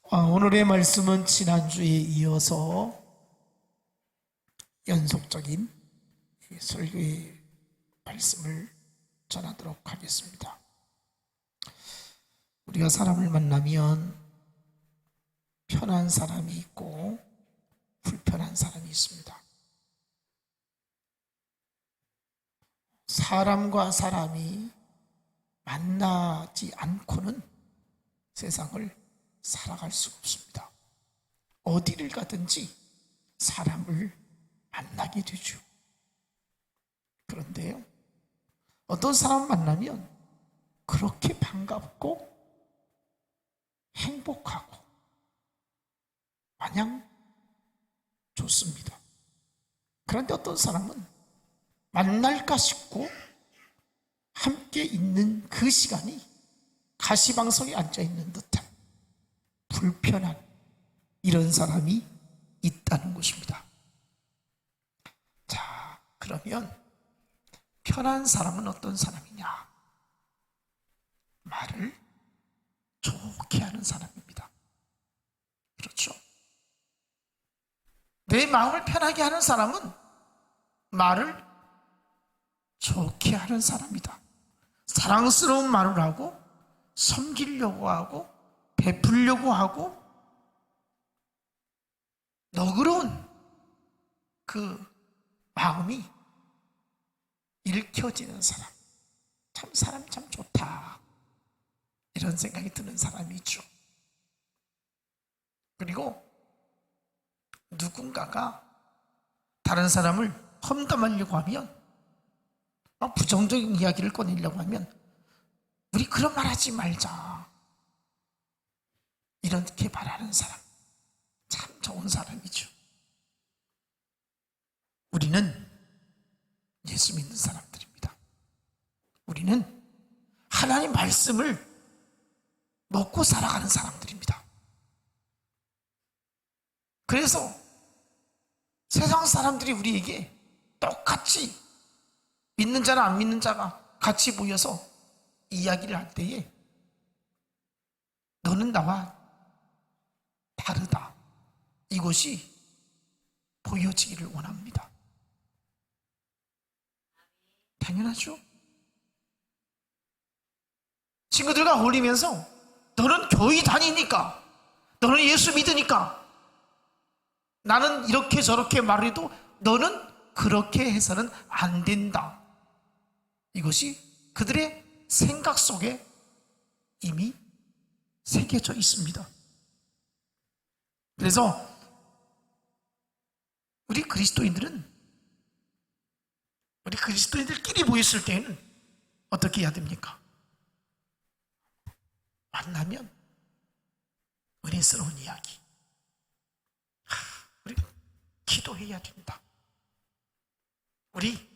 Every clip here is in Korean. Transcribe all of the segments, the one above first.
오늘의 말씀은 지난주에 이어서 연속적인 설교의 말씀을 전하도록 하겠습니다. 우리가 사람을 만나면 편한 사람이 있고 불편한 사람이 있습니다. 사람과 사람이 만나지 않고는 세상을 살아갈 수가 없습니다. 어디를 가든지 사람을 만나게 되죠. 그런데요, 어떤 사람 만나면 그렇게 반갑고 행복하고 마냥 좋습니다. 그런데 어떤 사람은 만날까 싶고 함께 있는 그 시간이 가시방석에 앉아있는 듯한 불편한 이런 사람이 있다는 것입니다. 자, 그러면 편한 사람은 어떤 사람이냐? 말을 좋게 하는 사람입니다. 그렇죠? 내 마음을 편하게 하는 사람은 말을 좋게 하는 사람이다. 사랑스러운 말을 하고 섬기려고 하고 베풀려고 하고 너그러운 그 마음이 읽혀지는 사람, 사람이 참 좋다, 이런 생각이 드는 사람이 있죠. 그리고 누군가가 다른 사람을 험담하려고 하면, 부정적인 이야기를 꺼내려고 하면 우리 그런 말 하지 말자, 이렇게 말하는 사람, 참 좋은 사람이죠. 우리는 예수 믿는 사람들입니다. 우리는 하나님 말씀을 먹고 살아가는 사람들입니다. 그래서 세상 사람들이 우리에게 똑같이 믿는 자나 안 믿는 자가 같이 모여서 이야기를 할 때에 너는 나와 다르다, 이것이 보여지기를 원합니다. 당연하죠. 친구들과 어울리면서 너는 교회 다니니까, 너는 예수 믿으니까 나는 이렇게 저렇게 말해도 너는 그렇게 해서는 안 된다, 이것이 그들의 생각 속에 이미 새겨져 있습니다. 그래서 우리 그리스도인들끼리 모였을 때는 어떻게 해야 됩니까? 만나면 은혜스러운 이야기, 우리 기도해야 된다, 우리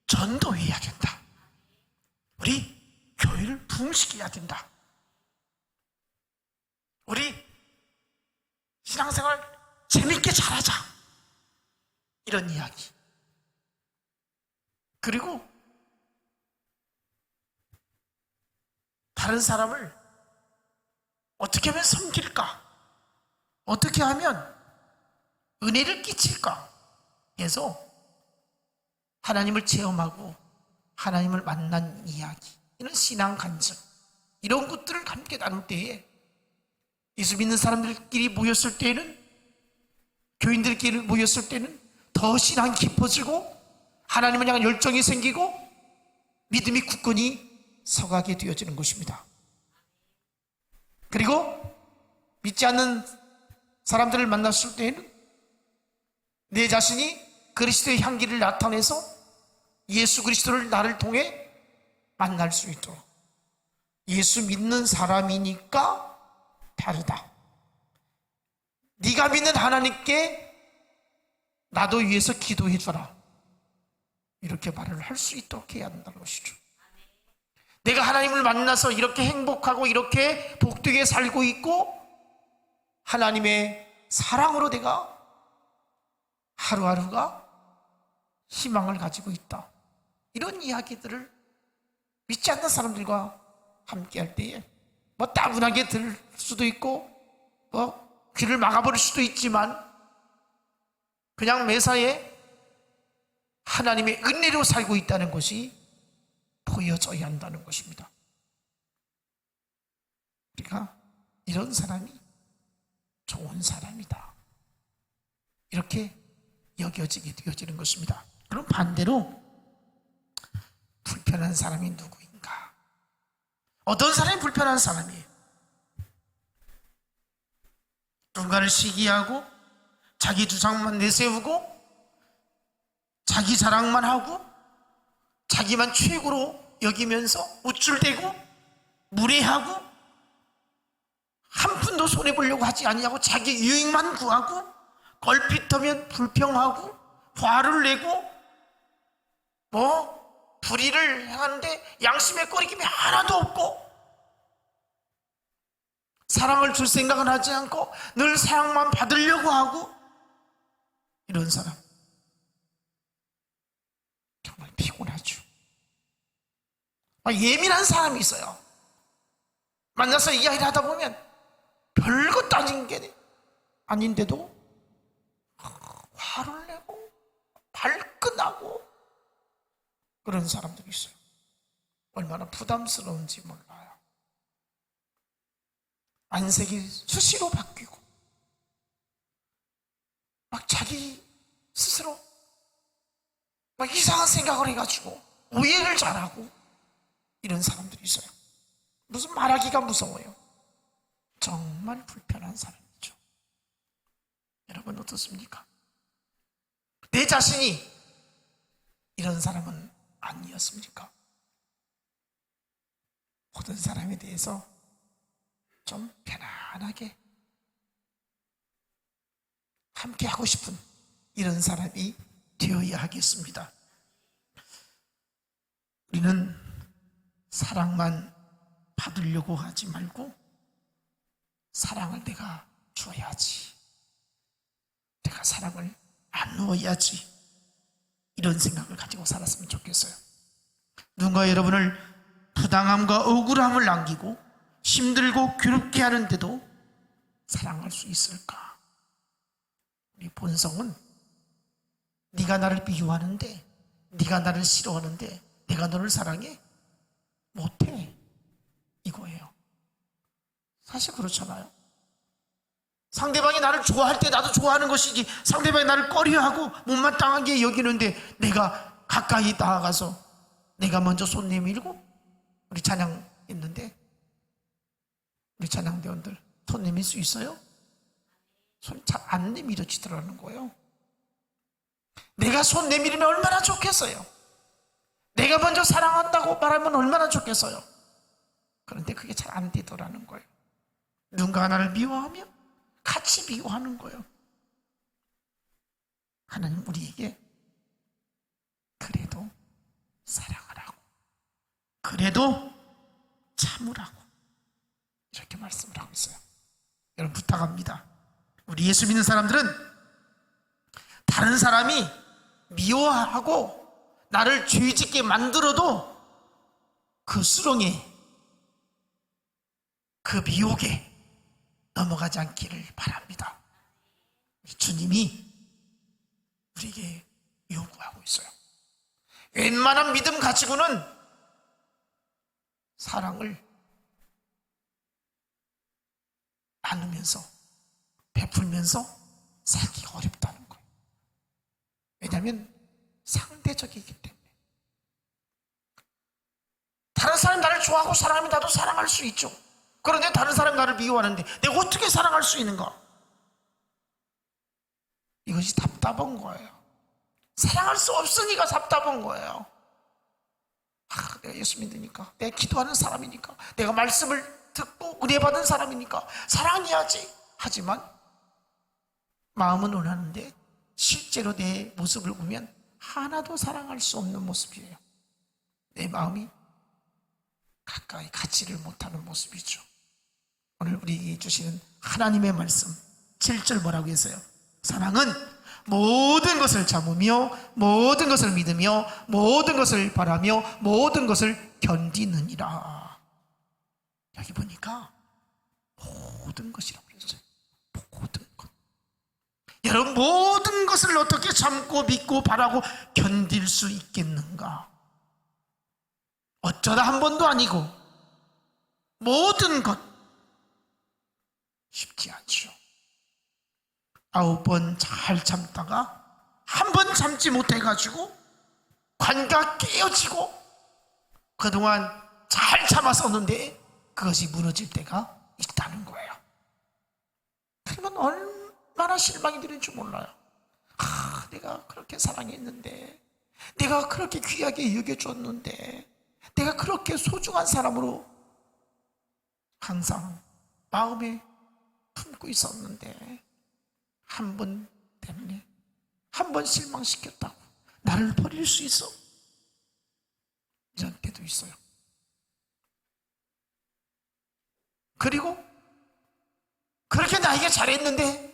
전도해야 된다, 우리 교회를 부흥시켜야 된다, 우리 신앙생활 재밌게 잘하자, 이런 이야기. 그리고 다른 사람을 어떻게 하면 섬길까, 어떻게 하면 은혜를 끼칠까 해서 하나님을 체험하고 하나님을 만난 이야기, 이런 신앙 간증, 이런 것들을 함께 나눌 때에 예수 믿는 사람들끼리 모였을 때는, 교인들끼리 모였을 때는 더 신앙이 깊어지고 하나님을 향한 열정이 생기고 믿음이 굳건히 서가게 되어지는 것입니다. 그리고 믿지 않는 사람들을 만났을 때에는 내 자신이 그리스도의 향기를 나타내서 예수 그리스도를 나를 통해 만날 수 있도록, 예수 믿는 사람이니까 다르다, 네가 믿는 하나님께 나도 위해서 기도해 줘라, 이렇게 말을 할 수 있도록 해야 한다는 것이죠. 내가 하나님을 만나서 이렇게 행복하고 이렇게 복되게 살고 있고 하나님의 사랑으로 내가 하루하루가 희망을 가지고 있다, 이런 이야기들을 믿지 않는 사람들과 함께 할 때에 따분하게 들 수도 있고 귀를 막아버릴 수도 있지만 그냥 매사에 하나님의 은혜로 살고 있다는 것이 보여져야 한다는 것입니다. 그러니까 이런 사람이 좋은 사람이다, 이렇게 여겨지게 되어지는 것입니다. 그럼 반대로 불편한 사람이 누구인가? 어떤 사람이 불편한 사람이에요? 누군가를 시기하고 자기 주장만 내세우고 자기 자랑만 하고 자기만 최고로 여기면서 우쭐대고 무례하고 한 푼도 손해보려고 하지 아니하고 자기 유익만 구하고 걸핏하면 불평하고 화를 내고 불의를 하는데 양심의 꺼리낌이 하나도 없고 사랑을 줄 생각은 하지 않고 늘 사랑만 받으려고 하고, 이런 사람 정말 피곤하죠. 예민한 사람이 있어요. 만나서 이야기를 하다 보면 별거 따진 게 아닌데도 화를 내고 발끈하고 그런 사람들이 있어요. 얼마나 부담스러운지 몰라요. 안색이 수시로 바뀌고 막 자기 스스로 막 이상한 생각을 해가지고 오해를 잘하고 이런 사람들이 있어요. 무슨 말하기가 무서워요. 정말 불편한 사람이죠. 여러분 어떻습니까? 내 자신이 이런 사람은 아니었습니까? 모든 사람에 대해서 좀 편안하게 함께 하고 싶은 이런 사람이 되어야 하겠습니다. 우리는 사랑만 받으려고 하지 말고 사랑을 내가 줘야지, 내가 사랑을 나누어야지, 이런 생각을 가지고 살았으면 좋겠어요. 누군가 여러분을 부당함과 억울함을 남기고 힘들고 괴롭게 하는데도 사랑할 수 있을까? 우리 본성은 네가 나를 미워하는데, 네가 나를 싫어하는데 내가 너를 사랑해? 못해, 이거예요. 사실 그렇잖아요. 상대방이 나를 좋아할 때 나도 좋아하는 것이지, 상대방이 나를 꺼려하고 못마땅하게 여기는데 내가 가까이 나아가서 내가 먼저 손 내밀고, 우리 찬양 있는데 우리 찬양대원들 손 내밀 수 있어요? 손 잘 안 내밀어지더라는 거예요. 내가 손 내밀면 얼마나 좋겠어요. 내가 먼저 사랑한다고 말하면 얼마나 좋겠어요. 그런데 그게 잘 안 되더라는 거예요. 누군가 하나를 미워하면 같이 미워하는 거예요. 하나님 우리에게 그래도 사랑하라고, 그래도 참으라고 이렇게 말씀을 하고 있어요. 여러분 부탁합니다. 우리 예수 믿는 사람들은 다른 사람이 미워하고 나를 죄짓게 만들어도 그 수렁에, 그 미혹에 넘어가지 않기를 바랍니다. 주님이 우리에게 요구하고 있어요. 웬만한 믿음 가지고는 사랑을 나누면서 베풀면서 살기가 어렵다는 거예요. 왜냐하면 상대적이기 때문에. 다른 사람이 나를 좋아하고 사랑하면 나도 사랑할 수 있죠. 그런데 다른 사람이 나를 미워하는데 내가 어떻게 사랑할 수 있는가? 이것이 답답한 거예요. 사랑할 수 없으니까 답답한 거예요. 내가 예수 믿으니까, 내가 기도하는 사람이니까, 내가 말씀을 듣고 은혜 받은 사람이니까 사랑해야지. 하지만 마음은 원하는데 실제로 내 모습을 보면 하나도 사랑할 수 없는 모습이에요. 내 마음이 가까이 가지를 못하는 모습이죠. 오늘 우리에게 주시는 하나님의 말씀 7절 뭐라고 했어요? 사랑은 모든 것을 참으며 모든 것을 믿으며 모든 것을 바라며 모든 것을 견디느니라. 여기 보니까 모든 것이라고 그랬어요. 여러분, 모든 것을 어떻게 참고 믿고 바라고 견딜 수 있겠는가? 어쩌다 한 번도 아니고 모든 것 쉽지 않죠. 9번 잘 참다가 한 번 참지 못해가지고 관계가 깨어지고 그동안 잘 참았었는데 그것이 무너질 때가 있다는 거예요. 그러면 얼마나 실망이 되는 줄 몰라요. 내가 그렇게 사랑했는데, 내가 그렇게 귀하게 여겨줬는데, 내가 그렇게 소중한 사람으로 항상 마음에 품고 있었는데 한 번 때문에, 한 번 실망시켰다고 나를 버릴 수 있어? 이런 때도 있어요. 그리고 그렇게 나에게 잘했는데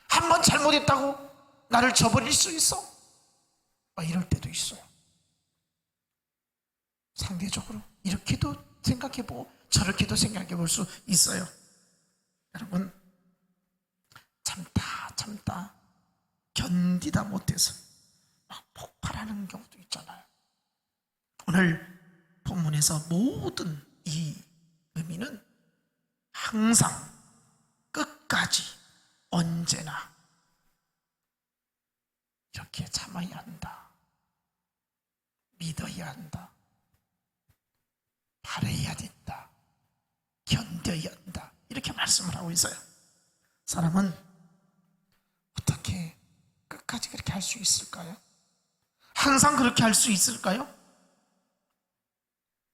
한 번 잘못했다고 나를 저버릴 수 있어? 이럴 때도 있어요. 상대적으로 이렇게도 생각해보고 저렇게도 생각해볼 수 있어요. 여러분, 참다 견디다 못해서 막 폭발하는 경우도 있잖아요. 오늘 본문에서 모든 이 의미는 항상, 끝까지, 언제나 이렇게 참아야 한다, 믿어야 한다, 바라야 된다, 견뎌야 한다, 이렇게 말씀을 하고 있어요. 사람은 어떻게 끝까지 그렇게 할 수 있을까요? 항상 그렇게 할 수 있을까요?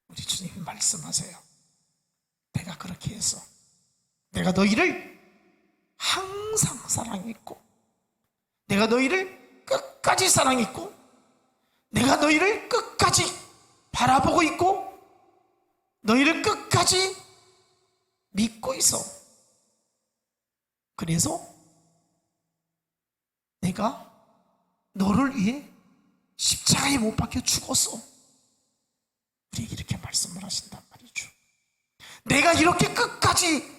우리 주님 말씀하세요. 내가 그렇게 해서 내가 너희를 항상 사랑했고, 내가 너희를 끝까지 사랑했고, 내가 너희를 끝까지 바라보고 있고, 너희를 끝까지 믿고 있어. 그래서 내가 너를 위해 십자가에 못 박혀 죽었어. 우리에게 이렇게 말씀을 하신단 말이죠. 내가 이렇게 끝까지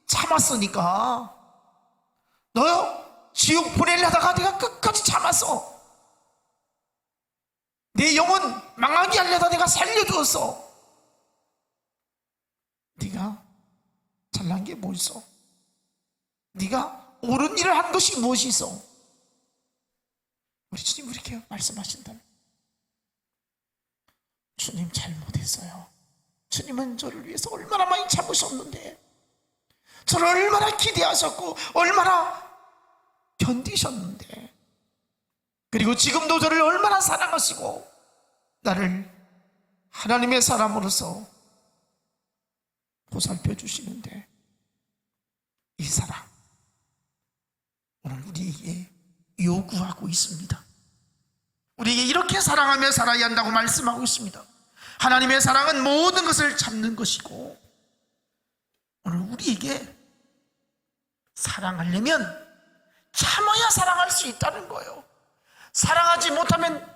참았으니까 너 지옥 보내려다가 내가 끝까지 참았어. 내 영혼 망하게 하려다 내가 살려주었어. 네가 잘난 게 뭐 있어? 네가 옳은 일을 한 것이 무엇이 있어? 우리 주님 이렇게 말씀하신다면, 주님 잘못했어요. 주님은 저를 위해서 얼마나 많이 참으셨는데, 저를 얼마나 기대하셨고 얼마나 견디셨는데, 그리고 지금도 저를 얼마나 사랑하시고 나를 하나님의 사람으로서 보살펴 주시는데, 이 사랑 오늘 우리에게 요구하고 있습니다. 우리에게 이렇게 사랑하며 살아야 한다고 말씀하고 있습니다. 하나님의 사랑은 모든 것을 참는 것이고, 오늘 우리에게 사랑하려면 참아야 사랑할 수 있다는 거예요. 사랑하지 못하면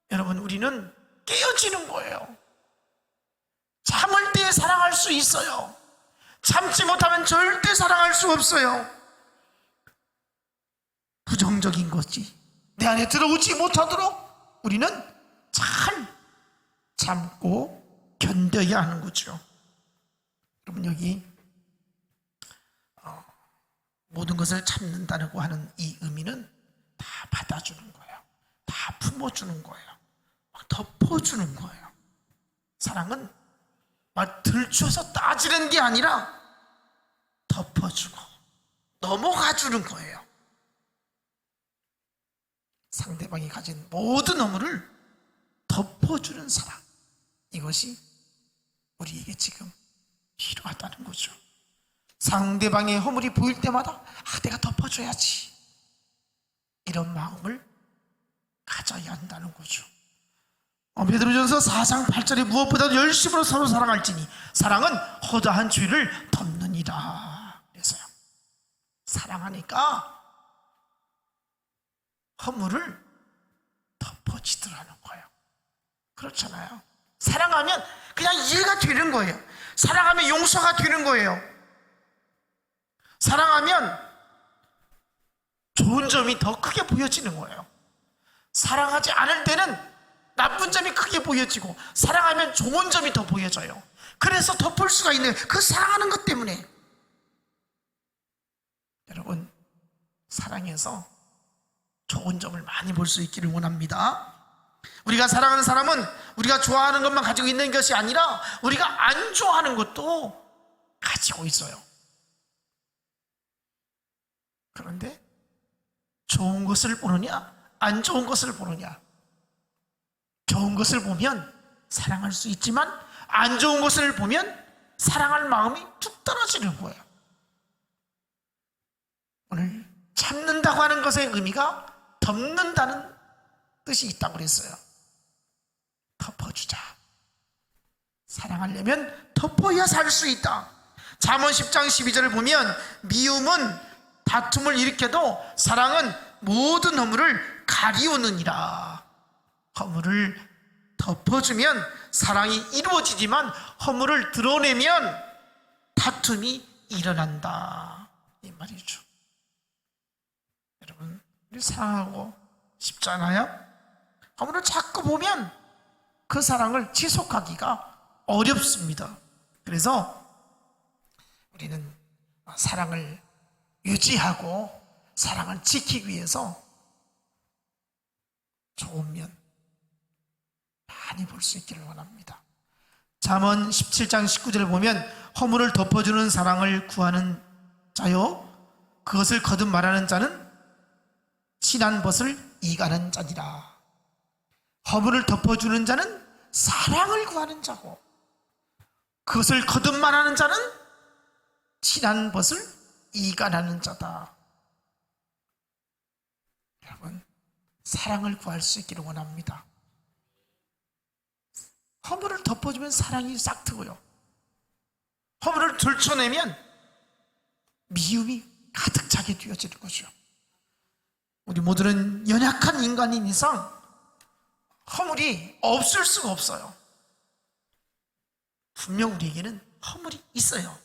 여러분, 우리는 깨어지는 거예요. 참을 때 사랑할 수 있어요. 참지 못하면 절대 사랑할 수 없어요. 부정적인 것이 내 안에 들어오지 못하도록 우리는 잘 참고 견뎌야 하는 거죠. 여러분, 여기 모든 것을 참는다고 하는 이 의미는 다 받아주는 거예요. 다 품어주는 거예요. 막 덮어주는 거예요. 사랑은 막 들춰서 따지는 게 아니라 덮어주고 넘어가주는 거예요. 상대방이 가진 모든 허물을 덮어주는 사랑, 이것이 우리에게 지금 필요하다는 거죠. 상대방의 허물이 보일 때마다 내가 덮어줘야지, 이런 마음을 가져야 한다는 거죠. 베드로전서 4장 8절에 무엇보다도 열심으로 서로 사랑할지니 사랑은 허다한 죄를 덮느니라. 그래서요, 사랑하니까 허물을 덮어지더라는 거예요. 그렇잖아요. 사랑하면 그냥 이해가 되는 거예요. 사랑하면 용서가 되는 거예요. 사랑하면 좋은 점이 더 크게 보여지는 거예요. 사랑하지 않을 때는 나쁜 점이 크게 보여지고, 사랑하면 좋은 점이 더 보여져요. 그래서 덮을 수가 있는 그 사랑하는 것 때문에. 여러분, 사랑해서 좋은 점을 많이 볼 수 있기를 원합니다. 우리가 사랑하는 사람은 우리가 좋아하는 것만 가지고 있는 것이 아니라 우리가 안 좋아하는 것도 가지고 있어요. 그런데 좋은 것을 보느냐 안 좋은 것을 보느냐. 좋은 것을 보면 사랑할 수 있지만 안 좋은 것을 보면 사랑할 마음이 뚝 떨어지는 거예요. 오늘 참는다고 하는 것의 의미가 덮는다는 뜻이 있다고 그랬어요. 덮어주자. 사랑하려면 덮어야 살 수 있다. 잠언 10장 12절을 보면 미움은 다툼을 일으켜도 사랑은 모든 허물을 가리우느니라. 허물을 덮어주면 사랑이 이루어지지만 허물을 드러내면 다툼이 일어난다, 이 말이죠. 여러분, 우리 사랑하고 싶지 않아요? 허물을 자꾸 보면 그 사랑을 지속하기가 어렵습니다. 그래서 우리는 사랑을 유지하고 사랑을 지키기 위해서 좋은 면 많이 볼 수 있기를 원합니다. 잠언 17장 19절을 보면 허물을 덮어주는 사랑을 구하는 자요, 그것을 거듭 말하는 자는 친한 벗을 이가는 자니라. 허물을 덮어주는 자는 사랑을 구하는 자고, 그것을 거듭 말하는 자는 친한 벗을 이간하는 자다. 여러분, 사랑을 구할 수 있기를 원합니다. 허물을 덮어주면 사랑이 싹 트고요, 허물을 들춰내면 미움이 가득 차게 되어지는 거죠. 우리 모두는 연약한 인간인 이상 허물이 없을 수가 없어요. 분명 우리에게는 허물이 있어요.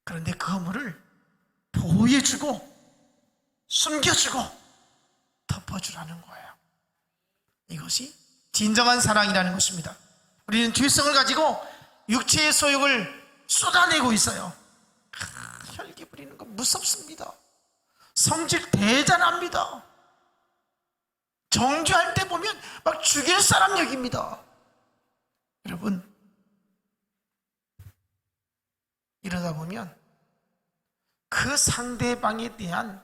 그런데 그 허물을 보호해주고 숨겨주고 덮어주라는 거예요. 이것이 진정한 사랑이라는 것입니다. 우리는 죄성을 가지고 육체의 소욕을 쏟아내고 있어요. 혈기 부리는 거 무섭습니다. 성질 대단합니다. 정죄할 때 보면 막 죽일 사람 여깁니다. 여러분, 이러다 보면 그 상대방에 대한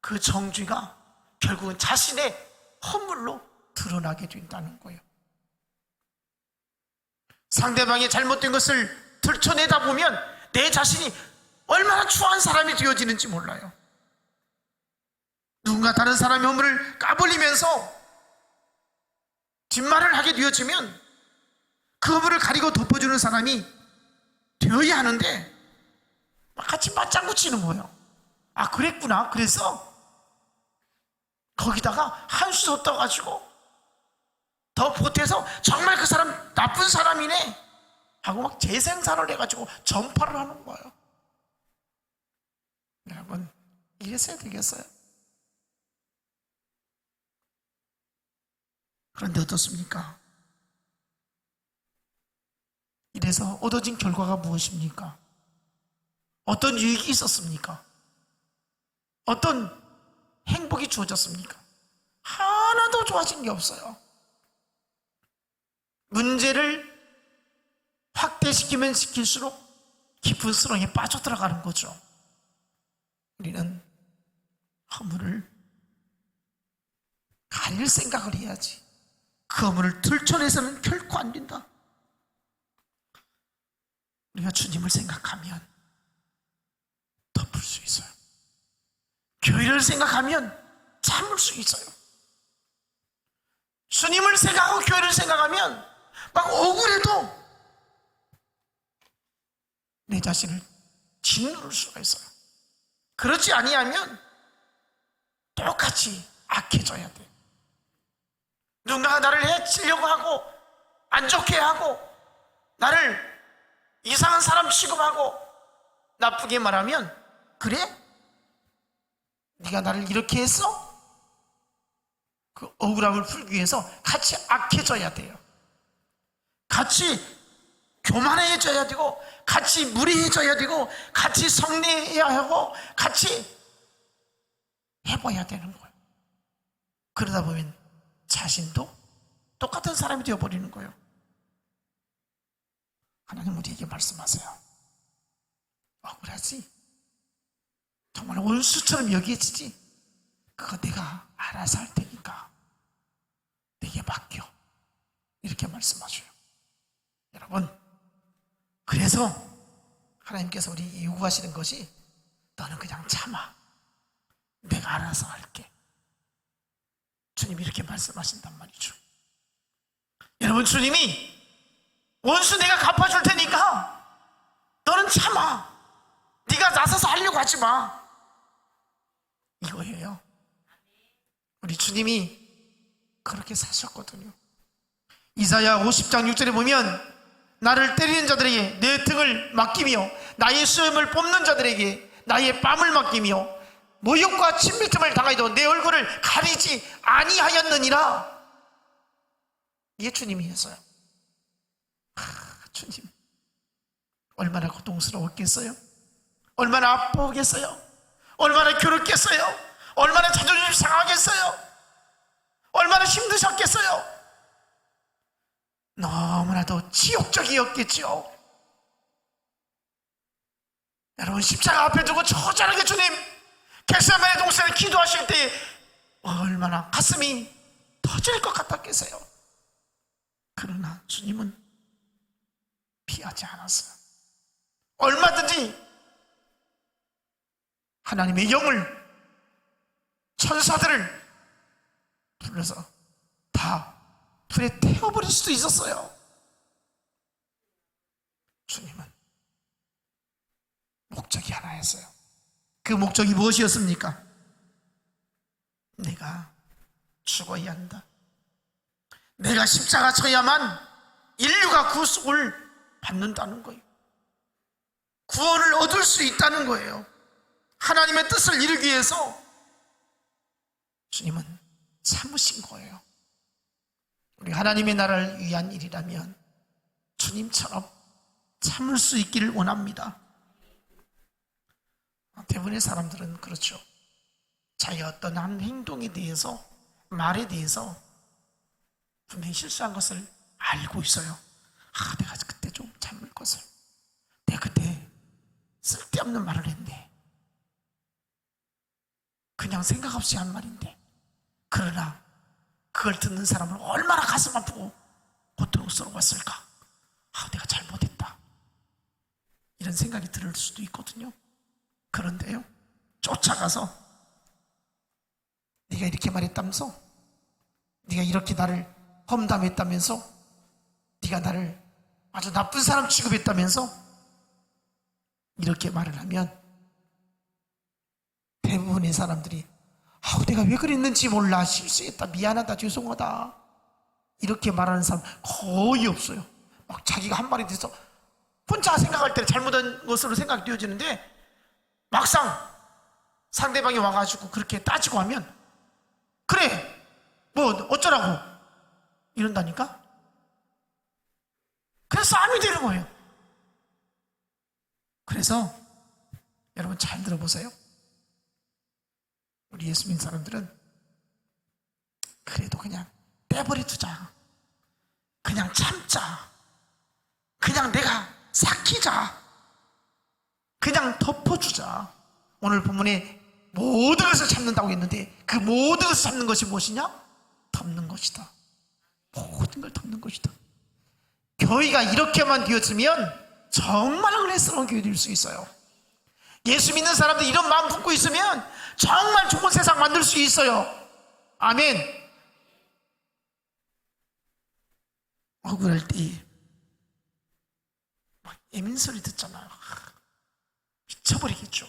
그 정죄가 결국은 자신의 허물로 드러나게 된다는 거예요. 상대방의 잘못된 것을 들춰내다 보면 내 자신이 얼마나 추한 사람이 되어지는지 몰라요. 누군가 다른 사람의 허물을 까불리면서 뒷말을 하게 되어지면 그 허물을 가리고 덮어주는 사람이 되어야 하는데 같이 맞장구 치는 거예요. 아, 그랬구나. 그래서 거기다가 한 수 더 떠가지고 더 보태서 정말 그 사람 나쁜 사람이네 하고 막 재생산을 해가지고 전파를 하는 거예요. 여러분, 이랬어야 되겠어요? 그런데 어떻습니까? 이래서 얻어진 결과가 무엇입니까? 어떤 유익이 있었습니까? 어떤 행복이 주어졌습니까? 하나도 좋아진 게 없어요. 문제를 확대시키면 시킬수록 깊은 수렁에 빠져들어가는 거죠. 우리는 허물을 가릴 생각을 해야지. 그 허물을 들춰내서는 결코 안 된다. 우리가 주님을 생각하면 덮을 수 있어요. 교회를 생각하면 참을 수 있어요. 주님을 생각하고 교회를 생각하면 막 억울해도 내 자신을 짓누를 수가 있어요. 그렇지 아니하면 똑같이 악해져야 돼. 누군가가 나를 해치려고 하고 안 좋게 하고 나를 이상한 사람 취급하고 나쁘게 말하면, 그래? 네가 나를 이렇게 했어? 그 억울함을 풀기 위해서 같이 악해져야 돼요. 같이 교만해져야 되고, 같이 무례해져야 되고, 같이 성내해야 하고, 같이 해봐야 되는 거예요. 그러다 보면 자신도 똑같은 사람이 되어버리는 거예요. 하나님 우리에게 말씀하세요. 억울하지? 정말 원수처럼 여겨지지? 그거 내가 알아서 할 테니까 내게 맡겨. 이렇게 말씀하셔요. 여러분, 그래서 하나님께서 우리 요구하시는 것이 너는 그냥 참아. 내가 알아서 할게. 주님이 이렇게 말씀하신단 말이죠. 여러분, 주님이 원수 내가 갚아줄 테니까 너는 참아. 네가 나서서 하려고 하지 마. 이거예요. 우리 주님이 그렇게 사셨거든요. 이사야 50장 6절에 보면 나를 때리는 자들에게 내 등을 맡기며 나의 수염을 뽑는 자들에게 나의 뺨을 맡기며 모욕과 침뱉음을 당하여도 내 얼굴을 가리지 아니하였느니라. 이게 주님이 했어요. 주님 얼마나 고통스러웠겠어요? 얼마나 아프겠어요? 얼마나 괴롭겠어요? 얼마나 자존심 상하겠어요? 얼마나 힘드셨겠어요? 너무나도 지옥적이었겠죠. 여러분, 십자가 앞에 두고 처절하게 주님 겟세마네 동산에 기도하실 때 얼마나 가슴이 터질 것 같았겠어요. 그러나 주님은 피하지 않았어요. 얼마든지 하나님의 영을, 천사들을 불러서 다 불에 태워버릴 수도 있었어요. 주님은 목적이 하나였어요. 그 목적이 무엇이었습니까? 내가 죽어야 한다. 내가 십자가 쳐야만 인류가 구속을 받는다는 거예요. 구원을 얻을 수 있다는 거예요. 하나님의 뜻을 이루기 위해서 주님은 참으신 거예요. 우리 하나님의 나라를 위한 일이라면 주님처럼 참을 수 있기를 원합니다. 대부분의 사람들은 그렇죠. 자기 어떤 한 행동에 대해서, 말에 대해서 분명히 실수한 것을 알고 있어요. 내가 그때 좀 참을 것을, 내가 그때 쓸데없는 말을 했네, 그냥 생각 없이 한 말인데. 그러나 그걸 듣는 사람은 얼마나 가슴 아프고 고통스러웠을까. 내가 잘못했다, 이런 생각이 들 수도 있거든요. 그런데요, 쫓아가서 네가 이렇게 말했다면서, 네가 이렇게 나를 험담했다면서, 네가 나를 아주 나쁜 사람 취급했다면서, 이렇게 말을 하면 대부분의 사람들이 내가 왜 그랬는지 몰라, 실수했다, 미안하다, 죄송하다, 이렇게 말하는 사람 거의 없어요. 막 자기가 한 말에 대해서 혼자 생각할 때는 잘못한 것으로 생각이 되어지는데, 막상 상대방이 와가지고 그렇게 따지고 하면 그래 뭐 어쩌라고 이런다니까. 그래서 싸움이 되는 거예요. 그래서 여러분 잘 들어보세요. 우리 예수 믿는 사람들은 그래도 그냥 떼버려 두자, 그냥 참자, 그냥 내가 삭히자, 그냥 덮어주자. 오늘 본문에 모든 것을 참는다고 했는데 그 모든 것을 참는 것이 무엇이냐? 덮는 것이다. 모든 걸 덮는 것이다. 교회가 이렇게만 되었으면 정말 은혜스러운 교회 될 수 있어요. 예수 믿는 사람들 이런 마음 품고 있으면 정말 좋은 세상 만들 수 있어요. 아멘. 억울할 때 막 예민 소리 듣잖아요. 미쳐버리겠죠.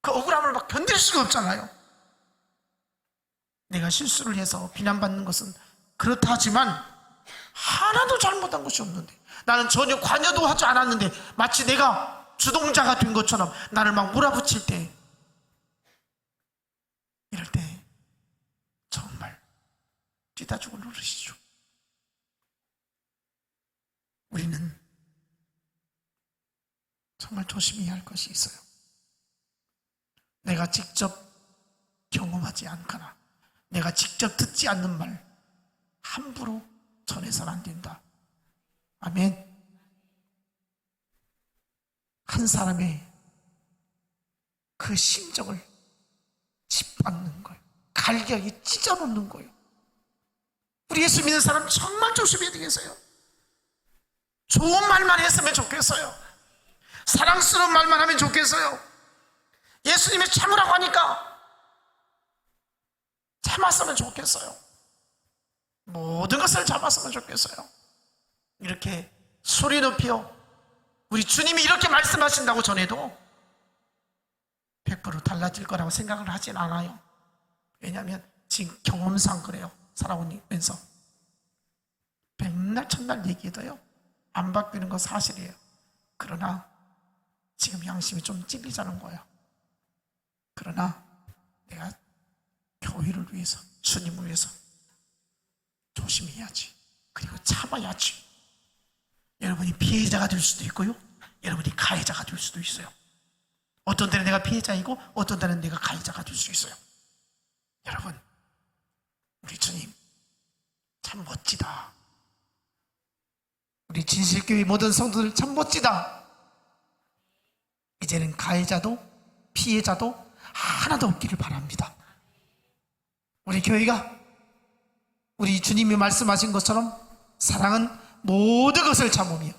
그 억울함을 막 견딜 수가 없잖아요. 내가 실수를 해서 비난받는 것은 그렇다 하지만 하나도 잘못한 것이 없는데, 나는 전혀 관여도 하지 않았는데 마치 내가 주동자가 된 것처럼 나를 막 몰아붙일 때 이럴 때 정말 뛰다 죽을 노릇이죠. 우리는 정말 조심해야 할 것이 있어요. 내가 직접 경험하지 않거나 내가 직접 듣지 않는 말 함부로 전해서는 안 된다. 아멘. 한 사람의 그 심정을 짓밟는 거예요. 갈기하게 찢어놓는 거예요. 우리 예수 믿는 사람 정말 조심해야 되겠어요. 좋은 말만 했으면 좋겠어요. 사랑스러운 말만 하면 좋겠어요. 예수님이 참으라고 하니까 참았으면 좋겠어요. 모든 것을 참았으면 좋겠어요. 이렇게 소리 높여 우리 주님이 이렇게 말씀하신다고 전해도 100% 달라질 거라고 생각을 하진 않아요. 왜냐하면 지금 경험상 그래요. 살아오면서 백날 천날 얘기해도요 안 바뀌는 건 사실이에요. 그러나 지금 양심이 좀 찔리자는 거예요. 그러나 내가 교회를 위해서, 주님을 위해서 조심해야지. 그리고 참아야지. 여러분이 피해자가 될 수도 있고요, 여러분이 가해자가 될 수도 있어요. 어떤 때는 내가 피해자이고 어떤 때는 내가 가해자가 될 수 있어요. 여러분, 우리 주님 참 멋지다. 우리 진실교회 모든 성도들 참 멋지다. 이제는 가해자도 피해자도 하나도 없기를 바랍니다. 우리 교회가 우리 주님이 말씀하신 것처럼 사랑은 모든 것을 참으며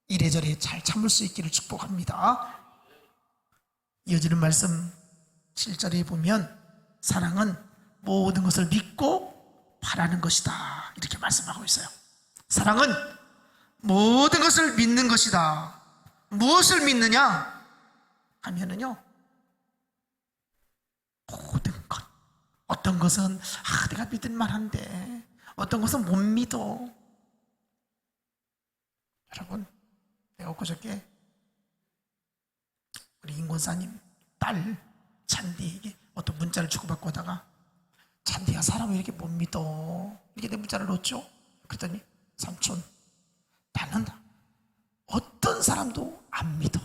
이래저래 잘 참을 수 있기를 축복합니다. 이어지는 말씀 7절에 보면 사랑은 모든 것을 믿고 바라는 것이다, 이렇게 말씀하고 있어요. 사랑은 모든 것을 믿는 것이다. 무엇을 믿느냐 하면은요, 모든 것. 어떤 것은 내가 믿을 만한데 어떤 것은 못 믿어. 여러분, 내가 엊그저께 우리 임권사님 딸 찬디에게 어떤 문자를 주고받고 하다가, 찬디가 사람을 이렇게 못 믿어, 이렇게 내 문자를 넣었죠. 그랬더니, 삼촌, 나는 어떤 사람도 안 믿어.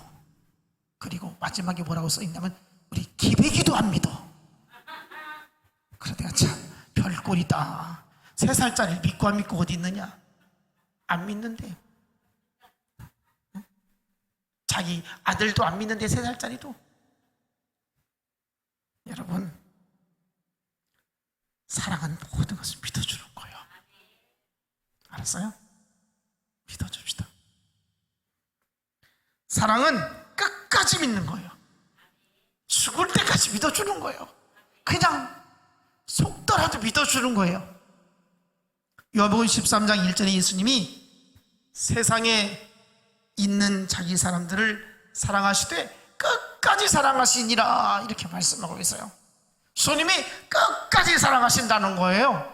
그리고 마지막에 뭐라고 써있냐면, 우리 기백이도 안 믿어. 그래서 내가 참 별꼴이다. 3살짜리를 믿고 안 믿고 어디 있느냐. 안 믿는데, 자기 아들도 안 믿는데 3살짜리도. 여러분, 사랑은 모든 것을 믿어주는 거예요. 알았어요? 믿어줍시다. 사랑은 끝까지 믿는 거예요. 죽을 때까지 믿어주는 거예요. 그냥 속더라도 믿어주는 거예요. 요한복음 13장 1절에 예수님이 세상에 있는 자기 사람들을 사랑하시되 끝까지 사랑하시니라, 이렇게 말씀하고 있어요. 주님이 끝까지 사랑하신다는 거예요.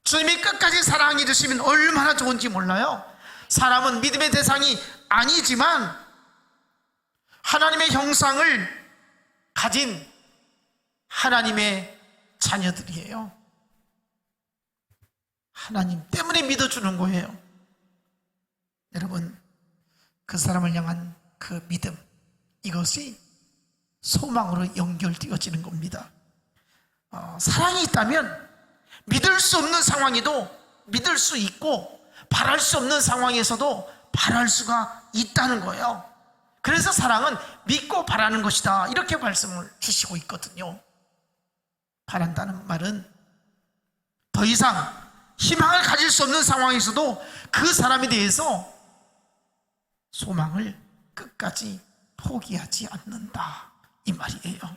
주님이 끝까지 사랑해 주시면 얼마나 좋은지 몰라요. 사람은 믿음의 대상이 아니지만 하나님의 형상을 가진 하나님의 자녀들이에요. 하나님 때문에 믿어주는 거예요. 여러분, 그 사람을 향한 그 믿음, 이것이 소망으로 연결되어지는 겁니다. 사랑이 있다면 믿을 수 없는 상황에도 믿을 수 있고, 바랄 수 없는 상황에서도 바랄 수가 있다는 거예요. 그래서 사랑은 믿고 바라는 것이다, 이렇게 말씀을 주시고 있거든요. 바란다는 말은 더 이상 희망을 가질 수 없는 상황에서도 그 사람에 대해서 소망을 끝까지 포기하지 않는다, 이 말이에요.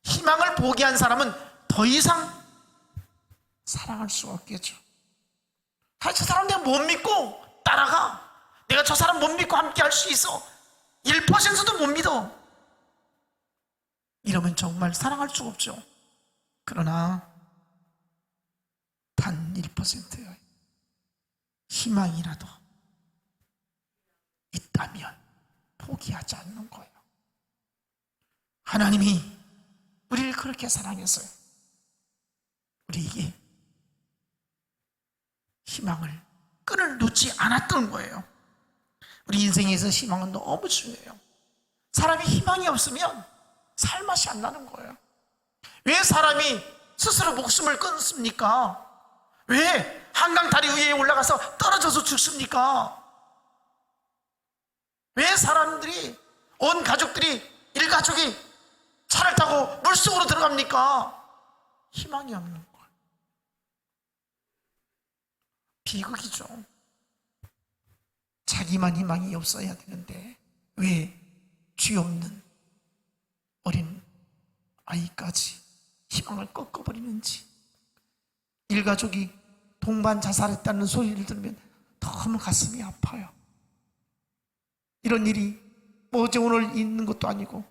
희망을 포기한 사람은 더 이상 사랑할 수 없겠죠. 저 사람 내가 못 믿고 따라가. 내가 저 사람 못 믿고 함께 할 수 있어. 1%도 못 믿어. 이러면 정말 사랑할 수가 없죠. 그러나 단 1%의 희망이라도 있다면 포기하지 않는 거예요. 하나님이 우리를 그렇게 사랑했어요. 우리에게 희망을, 끈을 놓지 않았던 거예요. 우리 인생에서 희망은 너무 중요해요. 사람이 희망이 없으면 살 맛이 안 나는 거예요. 왜 사람이 스스로 목숨을 끊습니까? 왜 한강 다리 위에 올라가서 떨어져서 죽습니까? 왜 사람들이, 온 가족들이, 일가족이 차를 타고 물속으로 들어갑니까? 희망이 없는 거예요. 비극이죠. 자기만 희망이 없어야 되는데 왜 죄 없는 어린 아이까지 희망을 꺾어버리는지. 일가족이 동반 자살했다는 소리를 들으면 너무 가슴이 아파요. 이런 일이 뭐 어제 오늘 있는 것도 아니고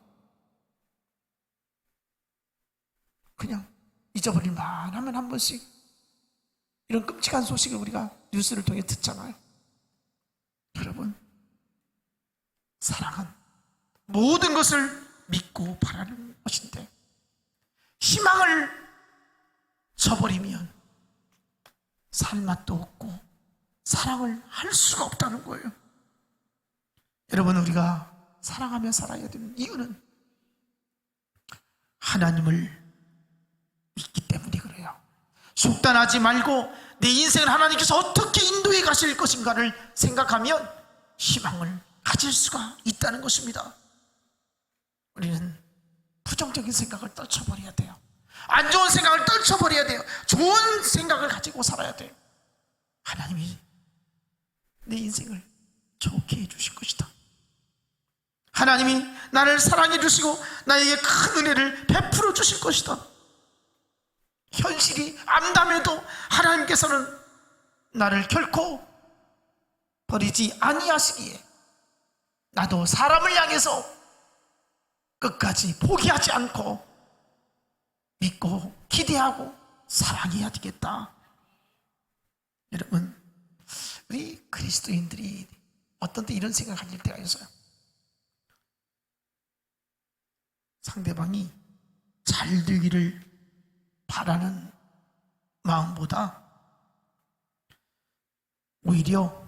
그냥 잊어버릴만 하면 한 번씩 이런 끔찍한 소식을 우리가 뉴스를 통해 듣잖아요. 여러분, 사랑은 모든 것을 믿고 바라는 것인데 희망을 저버리면 살 맛도 없고 사랑을 할 수가 없다는 거예요. 여러분, 우리가 사랑하며 살아야 되는 이유는 하나님을 믿기 때문에 그래요. 속단하지 말고 내 인생을 하나님께서 어떻게 인도해 가실 것인가를 생각하면 희망을 가질 수가 있다는 것입니다. 우리는 부정적인 생각을 떨쳐버려야 돼요. 안 좋은 생각을 떨쳐버려야 돼요. 좋은 생각을 가지고 살아야 돼요. 하나님이 내 인생을 좋게 해주실 것이다. 하나님이 나를 사랑해 주시고 나에게 큰 은혜를 베풀어 주실 것이다. 현실이 암담해도 하나님께서는 나를 결코 버리지 아니하시기에 나도 사람을 향해서 끝까지 포기하지 않고 믿고 기대하고 사랑해야 되겠다. 여러분, 우리 그리스도인들이 어떤 때 이런 생각을 가질 때가 있어요. 상대방이 잘 되기를 바라는 마음보다 오히려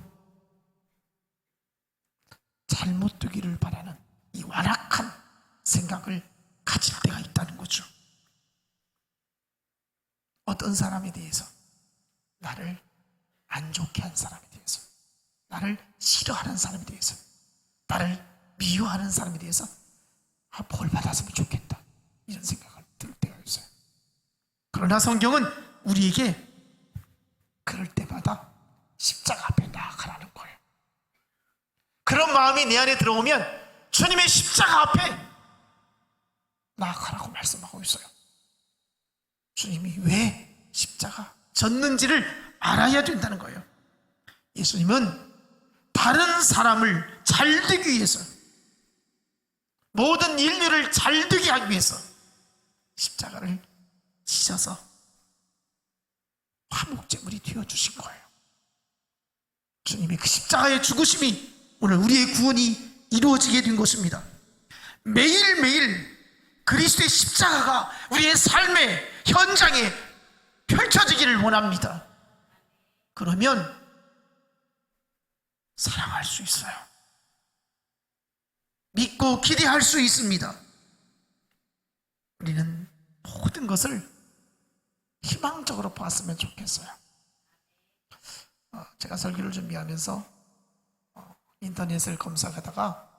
잘못 되기를 바라는 이 완악한 생각을 가질 때가 있다는 거죠. 어떤 사람에 대해서, 나를 안 좋게 한 사람에 대해서, 나를 싫어하는 사람에 대해서, 나를 미워하는 사람에 대해서 벌 받았으면 좋겠다, 이런 생각을 들 때가 있어요. 그러나 성경은 우리에게 그럴 때마다 십자가 앞에 나아가라는 거예요. 그런 마음이 내 안에 들어오면 주님의 십자가 앞에 나아가라고 말씀하고 있어요. 주님이 왜 십자가 졌는지를 알아야 된다는 거예요. 예수님은 다른 사람을 잘 되기 위해서, 모든 인류를 잘 되게 하기 위해서 십자가를 지셔서 화목제물이 되어주신 거예요. 주님의 그 십자가의 죽으심이 오늘 우리의 구원이 이루어지게 된 것입니다. 매일매일 그리스도의 십자가가 우리의 삶의 현장에 펼쳐지기를 원합니다. 그러면 사랑할 수 있어요. 믿고 기대할 수 있습니다. 우리는 모든 것을 희망적으로 봤으면 좋겠어요. 제가 설교를 준비하면서 인터넷을 검색하다가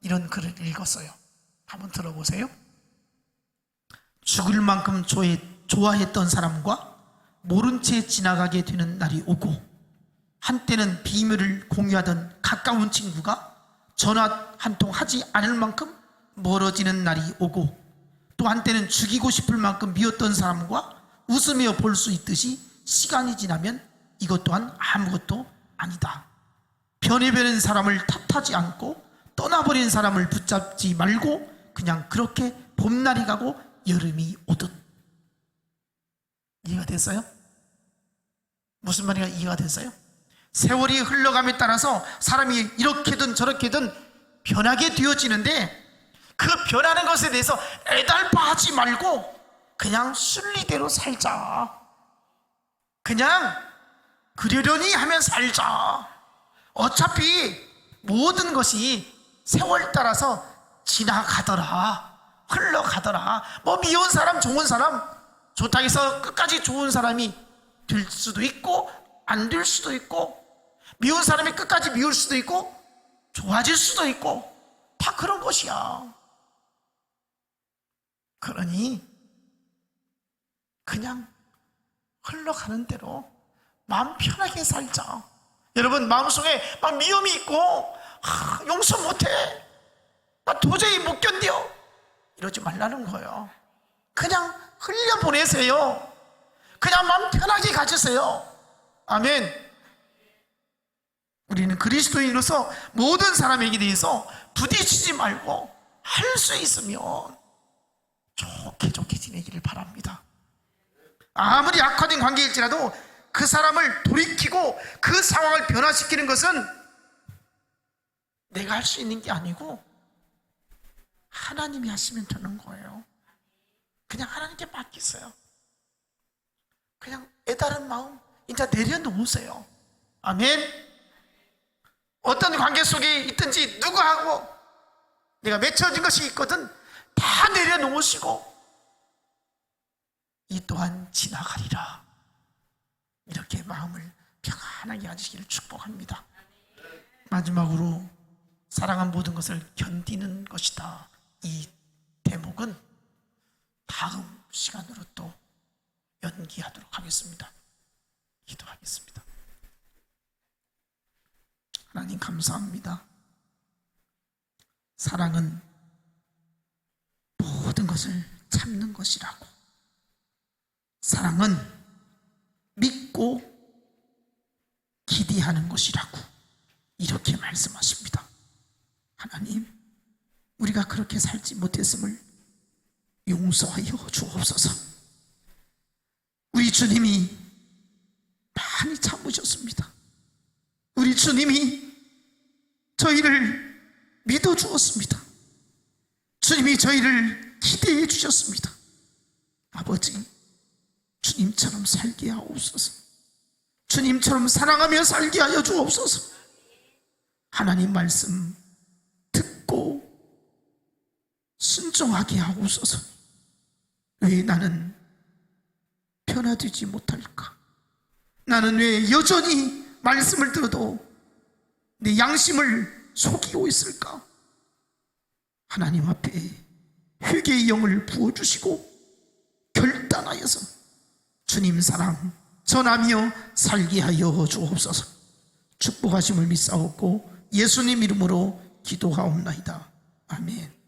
이런 글을 읽었어요. 한번 들어보세요. 죽을 만큼 좋아했던 사람과 모른 채 지나가게 되는 날이 오고, 한때는 비밀을 공유하던 가까운 친구가 전화 한 통 하지 않을 만큼 멀어지는 날이 오고, 또 한때는 죽이고 싶을 만큼 미웠던 사람과 웃으며 볼 수 있듯이 시간이 지나면 이것 또한 아무것도 아니다. 변해버린 사람을 탓하지 않고 떠나버린 사람을 붙잡지 말고 그냥 그렇게 봄날이 가고 여름이 오듯. 이해가 됐어요? 무슨 말이가 이해가 됐어요? 세월이 흘러감에 따라서 사람이 이렇게든 저렇게든 변하게 되어지는데, 그 변하는 것에 대해서 애달파하지 말고 그냥 순리대로 살자. 그냥 그러려니 하면 살자. 어차피 모든 것이 세월 따라서 지나가더라, 흘러가더라. 뭐 미운 사람, 좋은 사람, 좋다고 해서 끝까지 좋은 사람이 될 수도 있고 안 될 수도 있고, 미운 사람이 끝까지 미울 수도 있고 좋아질 수도 있고, 다 그런 것이야. 그러니 그냥 흘러가는 대로 마음 편하게 살자. 여러분, 마음속에 막 미움이 있고 용서 못해, 나 도저히 못 견뎌, 이러지 말라는 거예요. 그냥 흘려보내세요. 그냥 마음 편하게 가지세요. 아멘. 우리는 그리스도인으로서 모든 사람에게 대해서 부딪히지 말고 할 수 있으면 좋게 지내기를 바랍니다. 아무리 악화된 관계일지라도 그 사람을 돌이키고 그 상황을 변화시키는 것은 내가 할 수 있는 게 아니고 하나님이 하시면 되는 거예요. 그냥 하나님께 맡기세요. 그냥 애다른 마음 이제 내려놓으세요. 아멘. 어떤 관계 속에 있든지 누구하고 내가 맺혀진 것이 있거든 다 내려놓으시고 이 또한 지나가리라, 이렇게 마음을 평안하게 하시기를 축복합니다. 마지막으로 사랑한 모든 것을 견디는 것이다, 이 대목은 다음 시간으로 또 연기하도록 하겠습니다. 기도하겠습니다. 하나님 감사합니다. 사랑은 모든 것을 참는 것이라고, 사랑은 믿고 기대하는 것이라고 이렇게 말씀하십니다. 하나님, 우리가 그렇게 살지 못했음을 용서하여 주옵소서. 우리 주님이 많이 참으셨습니다. 우리 주님이 저희를 믿어주었습니다. 주님이 저희를 기대해 주셨습니다. 아버지, 주님처럼 살게 하옵소서. 주님처럼 사랑하며 살게 하여 주옵소서. 하나님 말씀 듣고 순종하게 하옵소서. 왜 나는 변화되지 못할까? 나는 왜 여전히 말씀을 들어도 내 양심을 속이고 있을까? 하나님 앞에 회개의 영을 부어주시고 결단하여서 주님 사랑 전하며 살게 하여 주옵소서. 축복하심을 믿사옵고 예수님 이름으로 기도하옵나이다. 아멘.